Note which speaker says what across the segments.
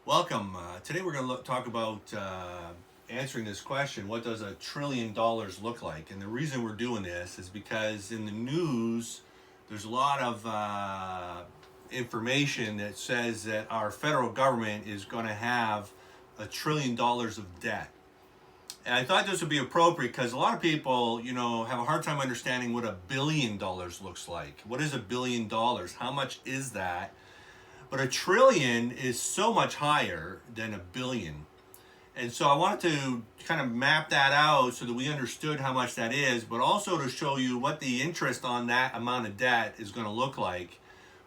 Speaker 1: Welcome. Today we're going to talk about answering this question, what does $1 trillion look like? And the reason we're doing this is because in the news there's a lot of information that says that our federal government is going to have $1 trillion of debt. And I thought this would be appropriate because a lot of people, have a hard time understanding what $1 billion looks like. What is $1 billion? How much is that? But $1 trillion is so much higher than $1 billion. And so I wanted to kind of map that out so that we understood how much that is, but also to show you what the interest on that amount of debt is going to look like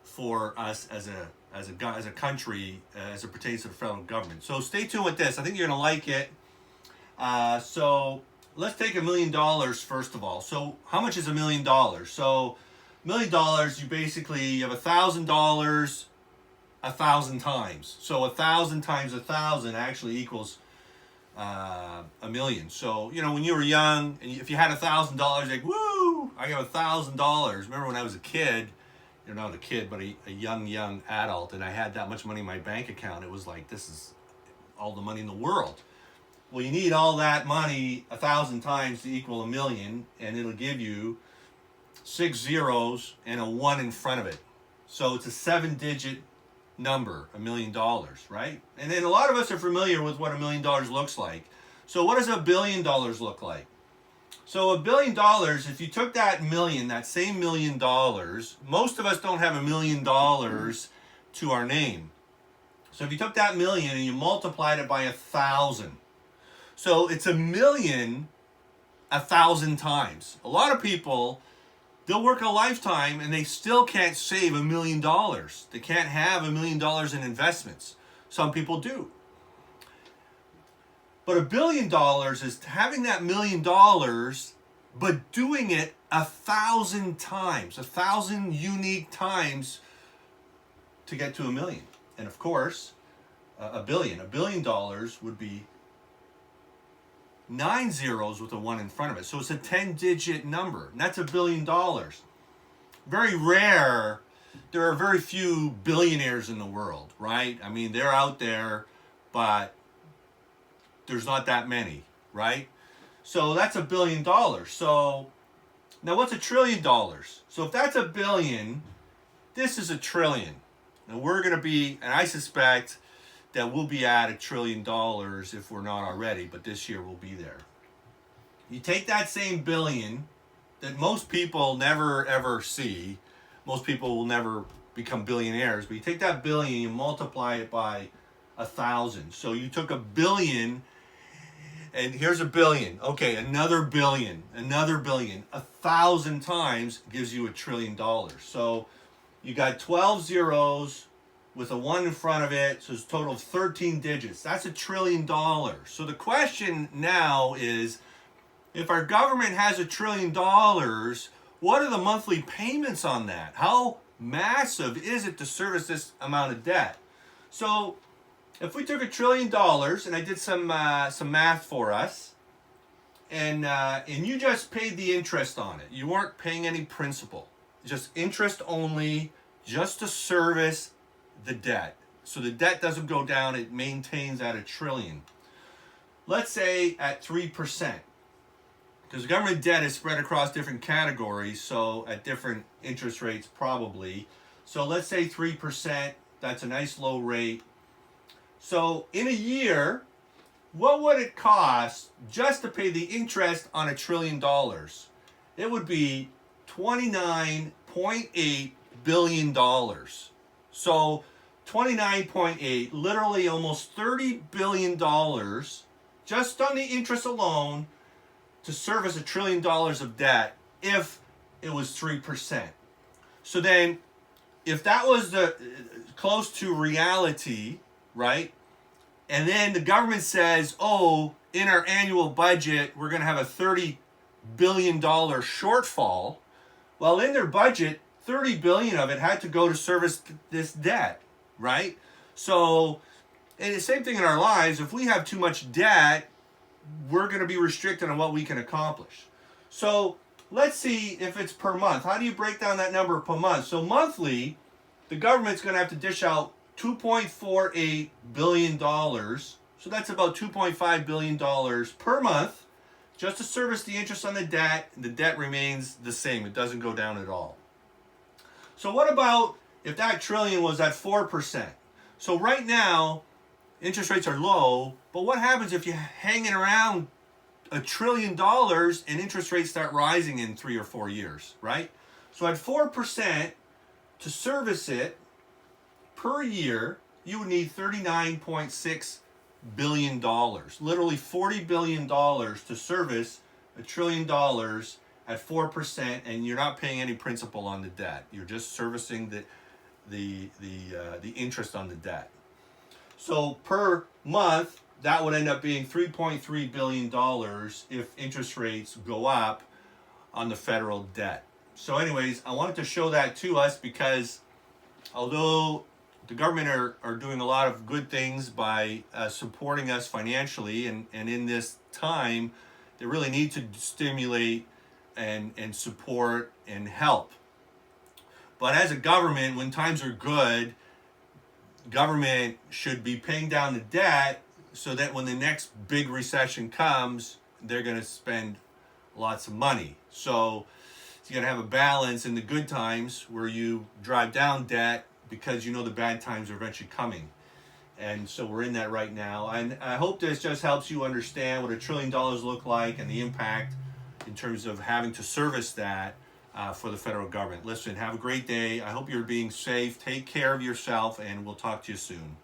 Speaker 1: for us as a country as it pertains to the federal government. So stay tuned with this. I think you're going to like it. So let's take $1 million first of all. So how much is $1 million? So $1 million, you have $1,000 1,000 times. So 1,000 times 1,000 actually equals $1 million. So when you were young, and if you had $1,000, like woo, I got $1,000. Remember when I was a kid? You're not a kid, but a young adult, and I had that much money in my bank account. It was like, this is all the money in the world. Well, you need all that money 1,000 times to equal $1 million, and it'll give you 6 zeros and a 1 in front of it. So it's a 7-digit number, $1 million, right? And then a lot of us are familiar with what $1 million looks like. So what does $1 billion look like? So $1 billion, if you took that million, that same $1 million, most of us don't have $1 million to our name. So if you took that million and you multiplied it by 1,000, so it's $1 million 1,000 times. A lot of people, they'll work a lifetime and they still can't save $1 million. They can't have $1 million in investments. Some people do. But $1 billion is having that $1 million, but doing it 1,000 times, 1,000 unique times to get to $1 million. And of course, $1 billion would be 9 zeros with a 1 in front of it. So it's a 10-digit number. And that's $1 billion. Very rare. There are very few billionaires in the world, right? I mean, they're out there, but there's not that many, right? So that's $1 billion. So now what's $1 trillion? So if that's $1 billion, this is $1 trillion. And we're going to be, and I suspect that we'll be at $1 trillion if we're not already, but this year we'll be there. You take that same billion that most people never ever see, most people will never become billionaires, but you take that billion, you multiply it by 1,000. So you took $1 billion, and here's $1 billion. Okay, another billion, 1,000 times gives you $1 trillion. So you got 12 zeros with a 1 in front of it, so it's a total of 13 digits. That's $1 trillion. So the question now is, if our government has $1 trillion, what are the monthly payments on that? How massive is it to service this amount of debt? So if we took $1 trillion, and I did some math for us, and you just paid the interest on it. You weren't paying any principal. Just interest only, just to service the debt. So the debt doesn't go down, it maintains at $1 trillion. Let's say at 3%. Because government debt is spread across different categories, so at different interest rates probably. So let's say 3%, that's a nice low rate. So in a year, what would it cost just to pay the interest on $1 trillion? It would be $29.8 billion. So 29.8, literally almost $30 billion just on the interest alone to service $1 trillion of debt if it was 3%. So then, if that was close to reality, right? And then the government says, oh, in our annual budget, we're going to have a $30 billion shortfall. Well, in their budget, 30 billion of it had to go to service this debt, right? So, and the same thing in our lives. If we have too much debt, we're going to be restricted on what we can accomplish. So let's see if it's per month. How do you break down that number per month? So monthly, the government's going to have to dish out $2.48 billion. So that's about $2.5 billion per month just to service the interest on the debt. The debt remains the same. It doesn't go down at all. So what about if that trillion was at 4%? So right now, interest rates are low, but what happens if you're hanging around $1 trillion and interest rates start rising in 3 or 4 years, right? So at 4% to service it per year, you would need $39.6 billion. Literally $40 billion to service $1 trillion at 4%, and you're not paying any principal on the debt. You're just servicing the interest on the debt. So per month, that would end up being $3.3 billion if interest rates go up on the federal debt. So anyways, I wanted to show that to us because although the government are doing a lot of good things by supporting us financially, and in this time, they really need to stimulate and support and help. But as a government, when times are good, government should be paying down the debt so that when the next big recession comes, they're going to spend lots of money. So you got to have a balance in the good times where you drive down debt because you know the bad times are eventually coming. And so we're in that right now. And I hope this just helps you understand what $1 trillion look like and the impact in terms of having to service that for the federal government. Listen, have a great day. I hope you're being safe. Take care of yourself, and we'll talk to you soon.